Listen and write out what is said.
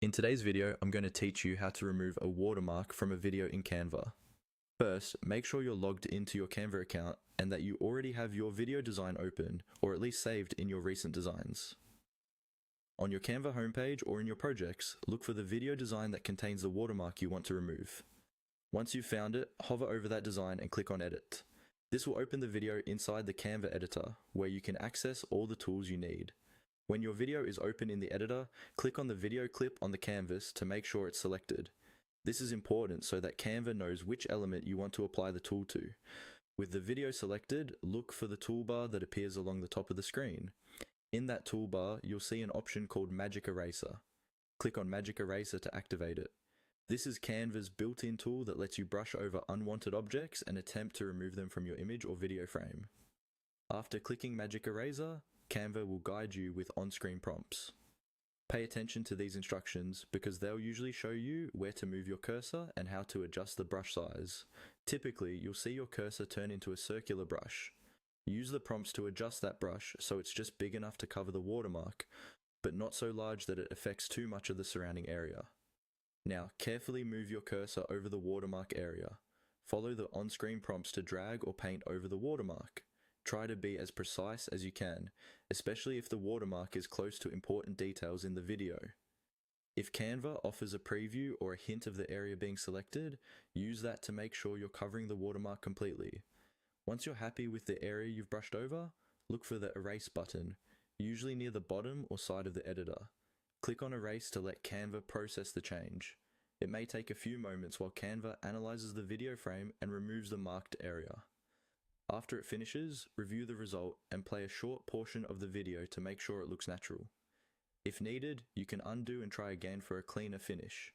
In today's video, I'm going to teach you how to remove a watermark from a video in Canva. First, make sure you're logged into your Canva account and that you already have your video design open, or at least saved in your recent designs. On your Canva homepage or in your projects, look for the video design that contains the watermark you want to remove. Once you've found it, hover over that design and click on Edit. This will open the video inside the Canva editor, where you can access all the tools you need. When your video is open in the editor, click on the video clip on the canvas to make sure it's selected. This is important so that Canva knows which element you want to apply the tool to. With the video selected, look for the toolbar that appears along the top of the screen. In that toolbar, you'll see an option called Magic Eraser. Click on Magic Eraser to activate it. This is Canva's built-in tool that lets you brush over unwanted objects and attempt to remove them from your image or video frame. After clicking Magic Eraser, Canva will guide you with on-screen prompts. Pay attention to these instructions because they'll usually show you where to move your cursor and how to adjust the brush size. Typically, you'll see your cursor turn into a circular brush. Use the prompts to adjust that brush so it's just big enough to cover the watermark, but not so large that it affects too much of the surrounding area. Now, carefully move your cursor over the watermark area. Follow the on-screen prompts to drag or paint over the watermark. Try to be as precise as you can, especially if the watermark is close to important details in the video. If Canva offers a preview or a hint of the area being selected, use that to make sure you're covering the watermark completely. Once you're happy with the area you've brushed over, look for the Erase button, usually near the bottom or side of the editor. Click on Erase to let Canva process the change. It may take a few moments while Canva analyzes the video frame and removes the marked area. After it finishes, review the result and play a short portion of the video to make sure it looks natural. If needed, you can undo and try again for a cleaner finish.